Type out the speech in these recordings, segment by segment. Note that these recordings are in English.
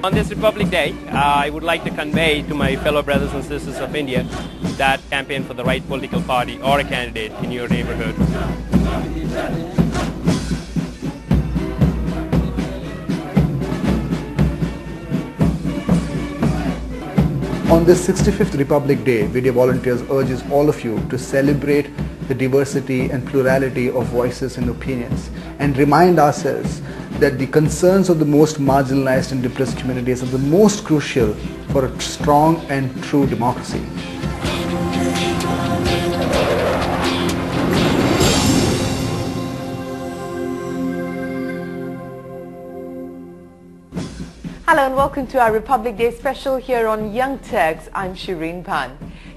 On this Republic Day, I would like to convey to my fellow brothers and sisters of India that campaign for the right political party or a candidate in your neighborhood. On this 65th Republic Day, Video Volunteers urges all of you to celebrate the diversity and plurality of voices and opinions and remind ourselves that the concerns of the most marginalized and depressed communities are the most crucial for a strong and true democracy. Hello and welcome to our Republic Day special here on Young Turks. I'm Shireen Bhan.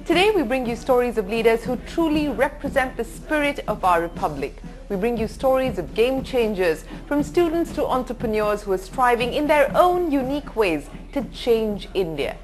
Today we bring you stories of leaders who truly represent the spirit of our republic. We bring you stories of game changers, from students to entrepreneurs who are striving in their own unique ways to change India.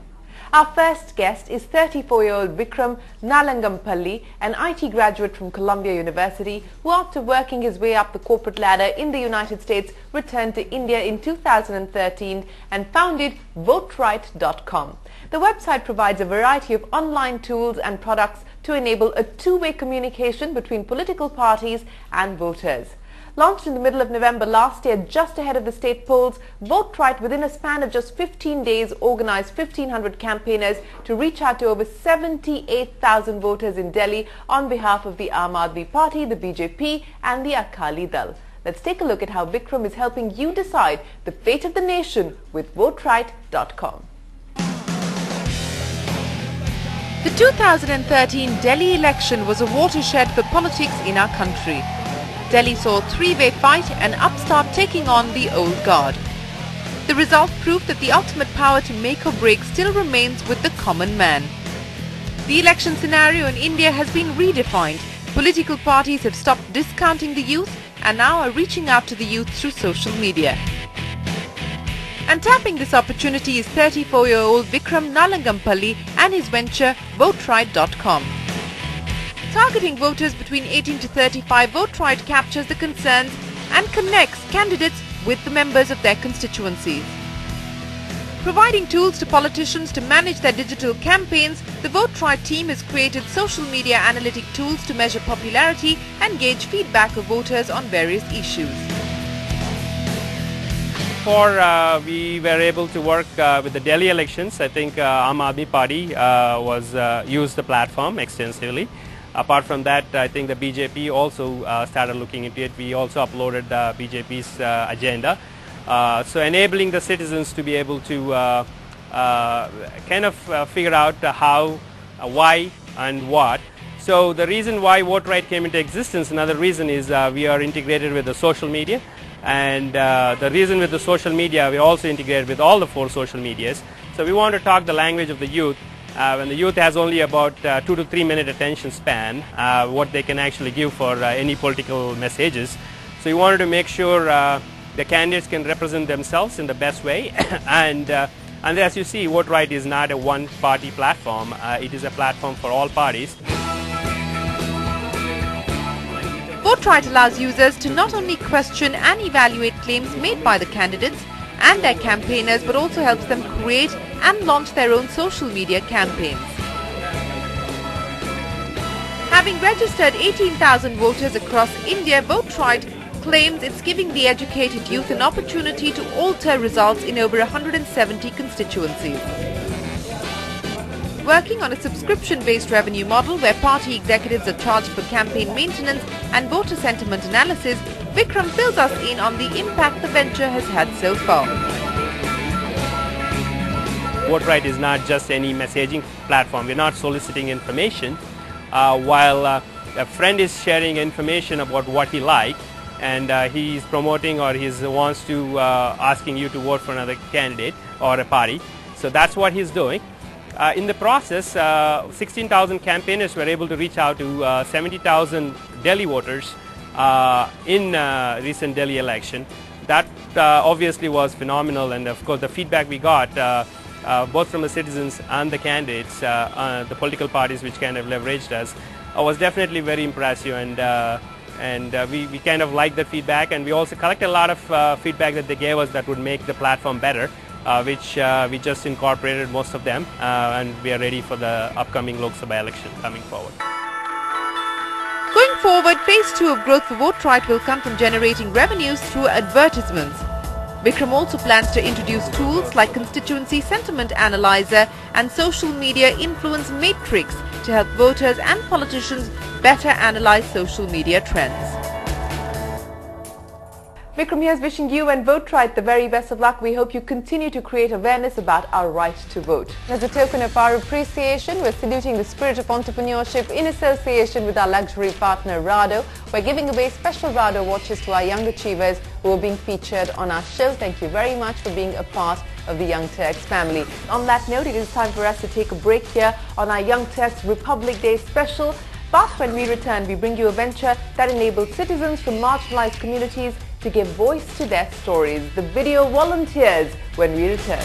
Our first guest is 34-year-old Vikram Nalangampalli, an IT graduate from Columbia University, who after working his way up the corporate ladder in the United States returned to India in 2013 and founded VOTERITE.com. The website provides a variety of online tools and products to enable a two-way communication between political parties and voters. Launched in the middle of November last year, just ahead of the state polls, VOTERITE within a span of just 15 days organized 1,500 campaigners to reach out to over 78,000 voters in Delhi on behalf of the Aam Aadmi Party, the BJP and the Akali Dal. Let's take a look at how Vikram is helping you decide the fate of the nation with VOTERITE.com. The 2013 Delhi election was a watershed for politics in our country. Delhi saw a three-way fight, an upstart taking on the old guard. The result proved that the ultimate power to make or break still remains with the common man. The election scenario in India has been redefined. Political parties have stopped discounting the youth and now are reaching out to the youth through social media. And tapping this opportunity is 34-year-old Vikram Nalangampalli and his venture VOTERITE.com. Targeting voters between 18 to 35, VOTERITE captures the concerns and connects candidates with the members of their constituencies. Providing tools to politicians to manage their digital campaigns, the VOTERITE team has created social media analytic tools to measure popularity and gauge feedback of voters on various issues. We were able to work with the Delhi elections. I think Aam Aadmi Party used the platform extensively. Apart from that, I think the BJP also started looking into it. We also uploaded BJP's agenda. So enabling the citizens to be able to figure out how, why and what. So the reason why VOTERITE came into existence, another reason is we are integrated with the social media. And the reason with the social media, we also integrated with all the 4 social medias. So we want to talk the language of the youth. When the youth has only about 2 to 3 minute attention span, what they can actually give for any political messages. So we wanted to make sure the candidates can represent themselves in the best way. and as you see, VOTERITE is not a one-party platform. It is a platform for all parties. VOTERITE allows users to not only question and evaluate claims made by the candidates and their campaigners, but also helps them create and launch their own social media campaigns. Having registered 18,000 voters across India, VOTERITE claims it's giving the educated youth an opportunity to alter results in over 170 constituencies. Working on a subscription-based revenue model where party executives are charged for campaign maintenance and voter sentiment analysis, Vikram fills us in on the impact the venture has had so far. VOTERITE is not just any messaging platform. We're not soliciting information. While a friend is sharing information about what he likes, and he's promoting or he wants to asking you to vote for another candidate or a party. So that's what he's doing. In the process, 16,000 campaigners were able to reach out to 70,000 Delhi voters in recent Delhi election. That obviously was phenomenal, and of course the feedback we got both from the citizens and the candidates, the political parties which kind of leveraged us, was definitely very impressive, and we kind of liked the feedback, and we also collected a lot of feedback that they gave us that would make the platform better. which we just incorporated most of them, and we are ready for the upcoming Lok Sabha election coming forward. Going forward, phase 2 of growth for VOTERITE will come from generating revenues through advertisements. Vikram also plans to introduce tools like constituency sentiment analyzer and social media influence matrix to help voters and politicians better analyze social media trends. Vikram here is wishing you and VOTERITE the very best of luck. We hope you continue to create awareness about our right to vote. As a token of our appreciation, we're saluting the spirit of entrepreneurship in association with our luxury partner Rado. We're giving away special Rado watches to our young achievers who are being featured on our show. Thank you very much for being a part of the Young Turks family. On that note, it is time for us to take a break here on our Young Turks Republic Day special. But when we return, we bring you a venture that enables citizens from marginalized communities to give voice to their stories. The video volunteers when we return.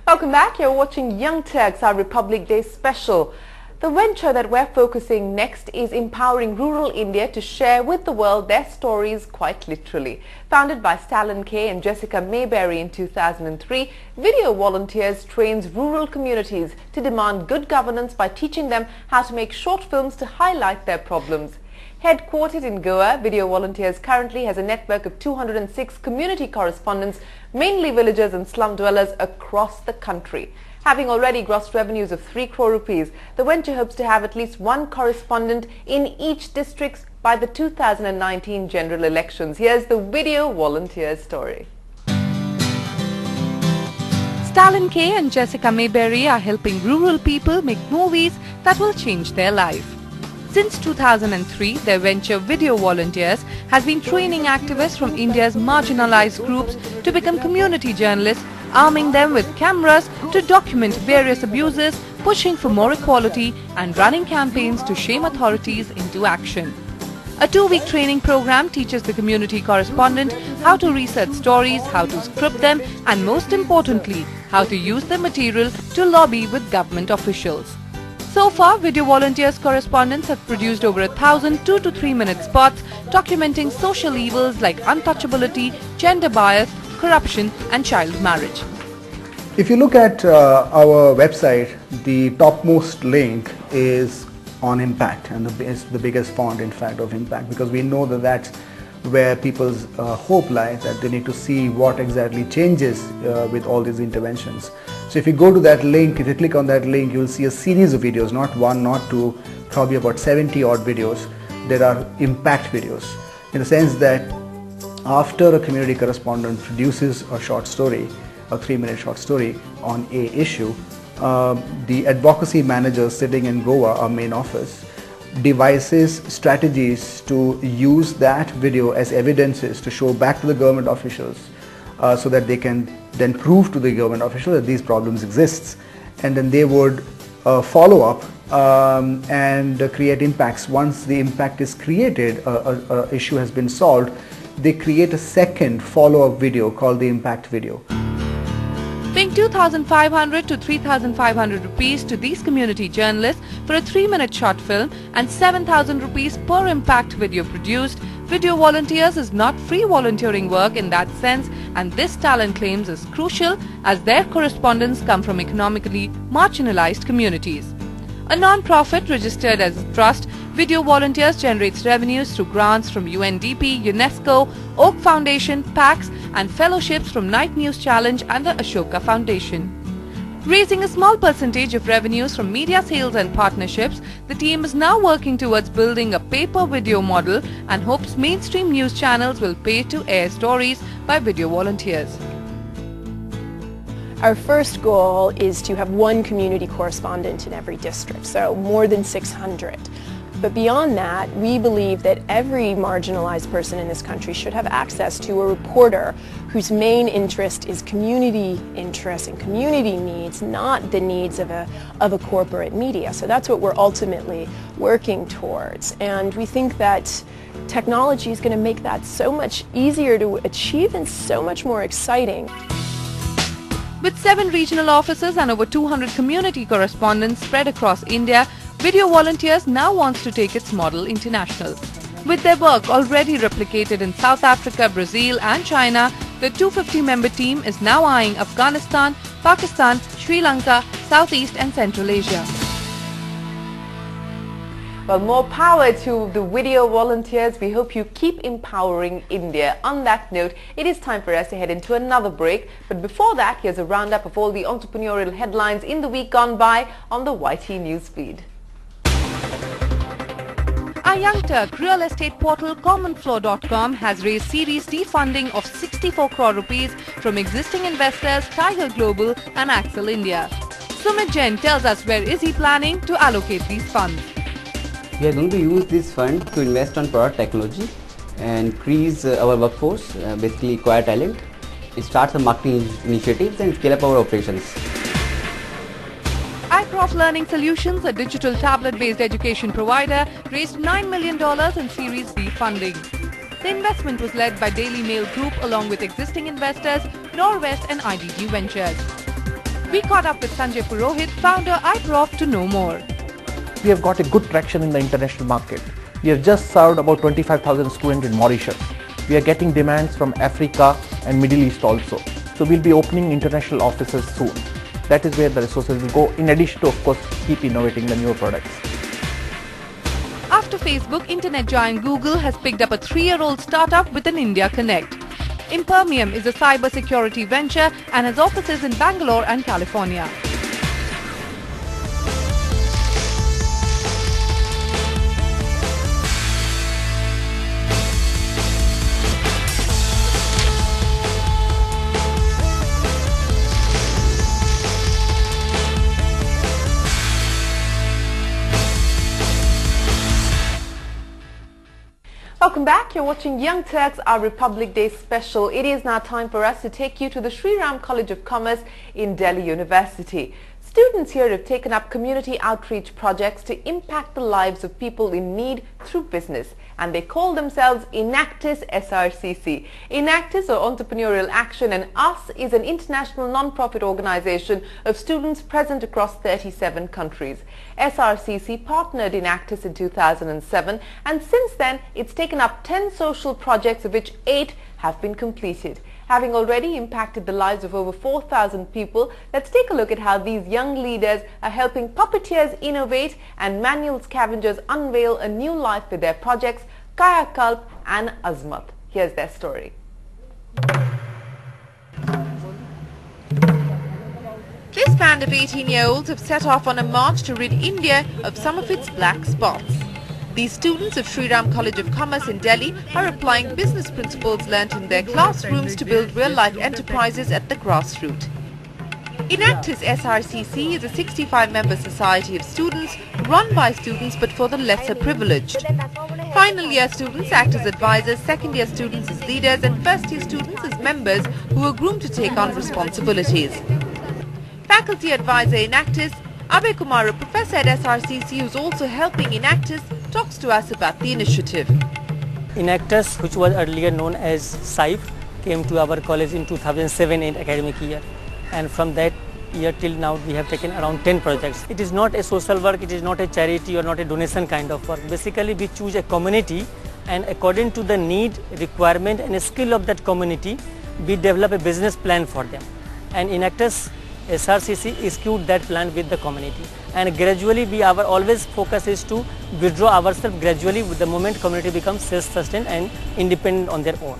Welcome back. You're watching Young Turks, our Republic Day special. The venture that we're focusing next is empowering rural India to share with the world their stories quite literally. Founded by Stalin K and Jessica Mayberry in 2003, Video Volunteers trains rural communities to demand good governance by teaching them how to make short films to highlight their problems. Headquartered in Goa, Video Volunteers currently has a network of 206 community correspondents, mainly villagers and slum dwellers across the country. Having already grossed revenues of 3 crore rupees, the venture hopes to have at least one correspondent in each district by the 2019 general elections. Here's the Video Volunteers story. Stalin K and Jessica Mayberry are helping rural people make movies that will change their life. Since 2003, their venture Video Volunteers has been training activists from India's marginalized groups to become community journalists, arming them with cameras to document various abuses, pushing for more equality and running campaigns to shame authorities into action. A 2-week training program teaches the community correspondent how to research stories, how to script them and most importantly, how to use the material to lobby with government officials. So far, Video Volunteers correspondents have produced over 1,000 2- to 3-minute spots documenting social evils like untouchability, gender bias, corruption and child marriage. If you look at our website, the topmost link is on impact, and it's the biggest font in fact of impact, because we know that that's where people's hope lies, that they need to see what exactly changes with all these interventions. So if you go to that link, if you click on that link, you will see a series of videos, not one, not two, probably about 70 odd videos. There are impact videos, in the sense that after a community correspondent produces a short story, a 3-minute short story on a issue, the advocacy manager sitting in Goa, our main office, devises strategies to use that video as evidences to show back to the government officials, so that they can then prove to the government official that these problems exist, and then they would follow up and create impacts. Once the impact is created, a issue has been solved, they create a second follow-up video called the impact video. Paying 2,500 to 3,500 rupees to these community journalists for a 3-minute short film and 7,000 rupees per impact video produced, Video Volunteers is not free volunteering work in that sense, and this talent claims is crucial as their correspondents come from economically marginalized communities. A non-profit registered as a trust, Video Volunteers generates revenues through grants from UNDP, UNESCO, Oak Foundation, PACS and fellowships from Night News Challenge and the Ashoka Foundation. Raising a small percentage of revenues from media sales and partnerships, the team is now working towards building a pay-per-video model and hopes mainstream news channels will pay to air stories by Video Volunteers. Our first goal is to have one community correspondent in every district, so more than 600. But beyond that, we believe that every marginalized person in this country should have access to a reporter whose main interest is community interests and community needs, not the needs of a corporate media. So that's what we're ultimately working towards. And we think that technology is going to make that so much easier to achieve and so much more exciting. With 7 regional offices and over 200 community correspondents spread across India, Video Volunteers now wants to take its model international. With their work already replicated in South Africa, Brazil and China, the 250-member team is now eyeing Afghanistan, Pakistan, Sri Lanka, Southeast and Central Asia. Well, more power to the Video Volunteers. We hope you keep empowering India. On that note, it is time for us to head into another break. But before that, here's a roundup of all the entrepreneurial headlines in the week gone by on the YT Newsfeed. Our Young Turk real estate portal commonfloor.com has raised Series D funding of 64 crore rupees from existing investors Tiger Global and Axel India. Sumit Jain tells us where is he planning to allocate these funds. We are going to use this fund to invest on product technology and increase our workforce, basically acquire talent, start some marketing initiatives and scale up our operations. iProf Learning Solutions, a digital tablet-based education provider, raised $9 million in Series B funding. The investment was led by Daily Mail Group along with existing investors, Norwest and IDG Ventures. We caught up with Sanjay Purohit, founder iProf, to know more. We have got a good traction in the international market. We have just served about 25,000 students in Mauritius. We are getting demands from Africa and Middle East also. So we'll be opening international offices soon. That is where the resources will go, in addition to, of course, keep innovating the newer products. After Facebook, internet giant Google has picked up a 3-year-old startup with an India Connect. Impermium is a cybersecurity venture and has offices in Bangalore and California. Welcome back. You're watching Young Turks, our Republic Day special. It is now time for us to take you to the Sri Ram College of Commerce in Delhi University. Students here have taken up community outreach projects to impact the lives of people in need through business, and they call themselves Enactus SRCC. Enactus, or Entrepreneurial Action, and US is an international non-profit organization of students present across 37 countries. SRCC partnered Enactus in 2007, and since then it's taken up 10 social projects, of which 8 have been completed. Having already impacted the lives of over 4,000 people, let's take a look at how these young leaders are helping puppeteers innovate and manual scavengers unveil a new life with their projects Kaya Kalp and Azmat. Here's their story. This band of 18-year-olds have set off on a march to rid India of some of its black spots. These students of Sri Ram College of Commerce in Delhi are applying business principles learnt in their classrooms to build real-life enterprises at the grassroots. Enactus SRCC is a 65-member society of students run by students but for the lesser privileged. Final-year students act as advisors, second-year students as leaders and first-year students as members who are groomed to take on responsibilities. Faculty advisor Enactus, Abhay Kumar, a professor at SRCC who is also helping Enactus, talks to us about the initiative. Enactus, which was earlier known as SAIF, came to our college in 2007 in academic year, and from that year till now we have taken around 10 projects. It is not a social work, it is not a charity or not a donation kind of work. Basically we choose a community, and according to the need, requirement and skill of that community, we develop a business plan for them. And Enactus SRCC execute that plan with the community, and gradually our always focus is to withdraw ourselves gradually with the moment community becomes self-sustained and independent on their own.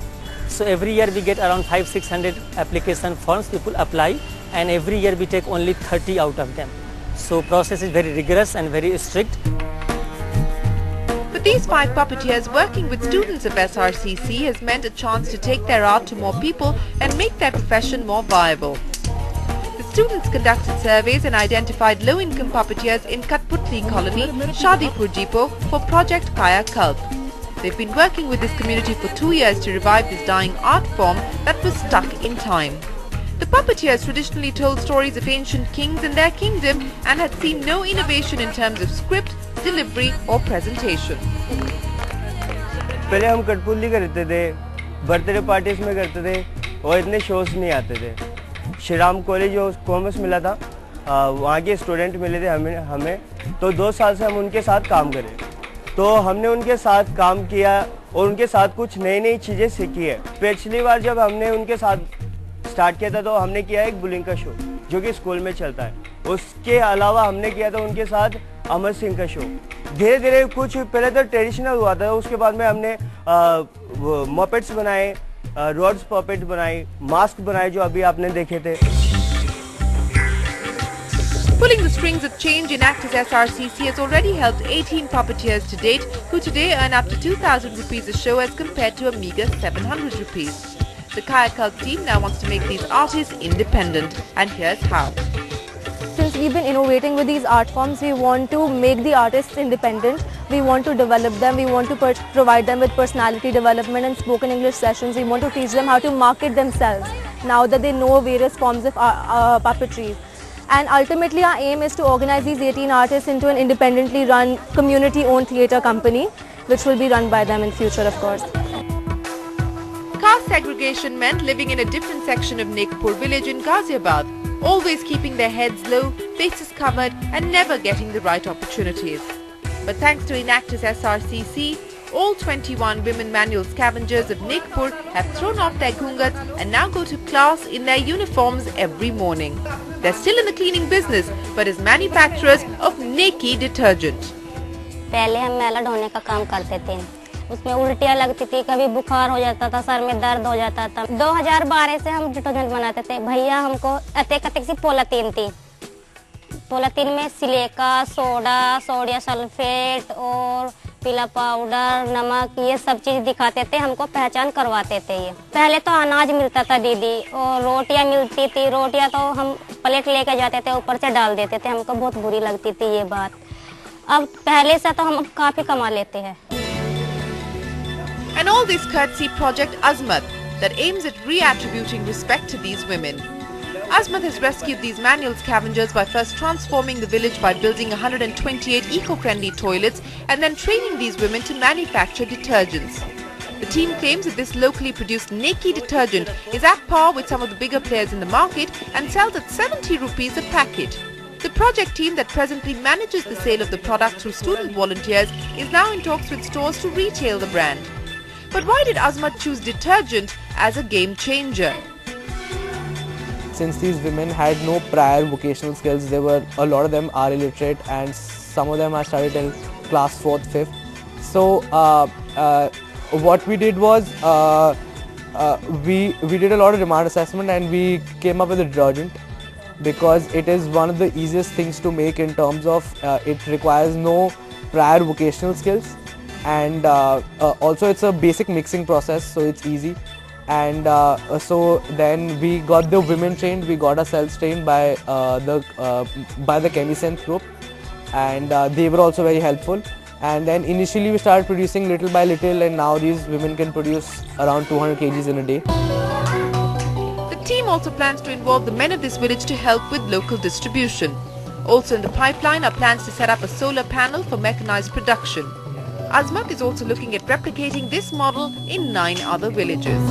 So every year we get around 500-600 application forms, people apply, and every year we take only 30 out of them. So process is very rigorous and very strict. For these 5 puppeteers, working with students of SRCC has meant a chance to take their art to more people and make their profession more viable. The Students conducted surveys and identified low-income puppeteers in Katputli colony, Shadipur Depot for Project Kaya Kalp. They've been working with this community for 2 years to revive this dying art form that was stuck in time. The puppeteers traditionally told stories of ancient kings and their kingdom and had seen no innovation in terms of script, delivery or presentation. पहले हम कठपुतली करते थे, birthday parties में करते थे और इतने शोज नहीं आते थे। श्री राम कॉलेज जो कॉमर्स मिला था, वहाँ के स्टूडेंट मिले थे हमें तो 2 साल से हम उनके साथ काम करें। तो हमने उनके साथ काम किया और उनके साथ कुछ नई चीज़ें सीखी है। पिछली बार जब हमने उनके साथ स्टार्ट किया था तो हमने किया एक बुलिंग का शो जो कि स्कूल में चलता है। उसके अलावा हमने किया था उनके साथ अमर सिंह का शो। धीरे धीरे कुछ पहले तो ट्रेडिशनल हुआ था, उसके बाद में हमने मॉपेट्स बनाए, रोड्स पॉपेट बनाई, मास्क बनाए जो अभी आपने देखे थे। Pulling the strings of change in Actors SRCC has already helped 18 puppeteers to date, who today earn up to 2,000 rupees a show as compared to a meager 700 rupees. The Kaya Kalp team now wants to make these artists independent, and here's how. Since we've been innovating with these art forms, we want to make the artists independent. We want to develop them. We want to provide them with personality development and spoken English sessions. We want to teach them how to market themselves now that they know various forms of puppetry. And ultimately our aim is to organize these 18 artists into an independently run, community-owned theatre company, which will be run by them in future, of course. Caste segregation meant living in a different section of Nekpur village in Ghaziabad, always keeping their heads low, faces covered and never getting the right opportunities. But thanks to Enactus SRCC, all 21 women manual scavengers of Nekpur have thrown off their ghungats and now go to class in their uniforms every morning. They're still in the cleaning business, but as manufacturers of Neki detergent. पहले हम मैला ढोने का काम करते थे, उसमें उल्टियाँ लगती थी, कभी बुखार हो जाता था, सर में दर्द हो जाता था। 2012 से हम डिटर्जेंट बनाते थे। भैया हमको अतेक सी पोलातीन थी, पोलातीन में सिलिका, सोडा, सोडियम सल्फेट और पीला पाउडर, नमक, ये सब चीज दिखाते थे, हमको पहचान करवाते थे। ये पहले तो अनाज मिलता था दीदी, और रोटियां मिलती थी। रोटियां तो हम प्लेट लेके जाते थे, ऊपर से डाल देते थे, हमको बहुत बुरी लगती थी ये बात। अब पहले से तो हम काफी कमा लेते हैं। And all this courtesy project Azmat that aims at reattributing respect to these women. Azmat has rescued these manual scavengers by first transforming the village by building 128 eco-friendly toilets and then training these women to manufacture detergents. The team claims that this locally produced Neki detergent is at par with some of the bigger players in the market and sells at 70 rupees a packet. The project team that presently manages the sale of the product through student volunteers is now in talks with stores to retail the brand. But why did Azmat choose detergent as a game changer? Since these women had no prior vocational skills, a lot of them are illiterate and some of them are studied in class 4th, 5th. So what we did was we did a lot of demand assessment and we came up with a detergent because it is one of the easiest things to make in terms of it requires no prior vocational skills, and also it's a basic mixing process, so it's easy. And so then we got the women trained, we got ourselves trained by the ChemiSense group, and they were also very helpful. And then initially we started producing little by little, and now these women can produce around 200 kgs in a day. The team also plans to involve the men of this village to help with local distribution. Also in the pipeline are plans to set up a solar panel for mechanized production. Azmat is also looking at replicating this model in 9 other villages.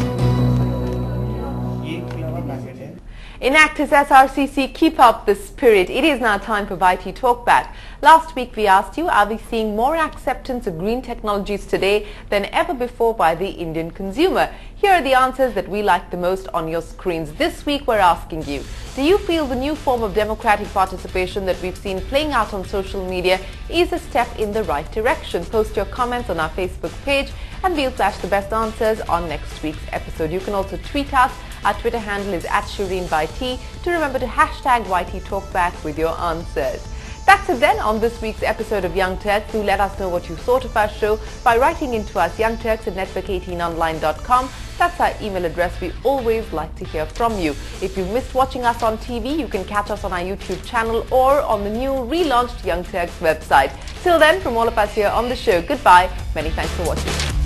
Enactus SRCC, keep up the spirit. It is now time for VOTERITE Talkback. Last week we asked you, are we seeing more acceptance of green technologies today than ever before by the Indian consumer? Here are the answers that we like the most on your screens. This week we're asking you, do you feel the new form of democratic participation that we've seen playing out on social media is a step in the right direction? Post your comments on our Facebook page and we'll flash the best answers on next week's episode. You can also tweet us. Our Twitter handle is @ShireenByT. To remember to hashtag VOTERITE Talkback with your answers. That's it then on this week's episode of Young Turks. Do let us know what you thought of our show by writing into us, Young Turks at network18online.com. That's our email address. We always like to hear from you. If you missed watching us on TV, you can catch us on our YouTube channel or on the new relaunched Young Turks website. Till then, from all of us here on the show, goodbye. Many thanks for watching.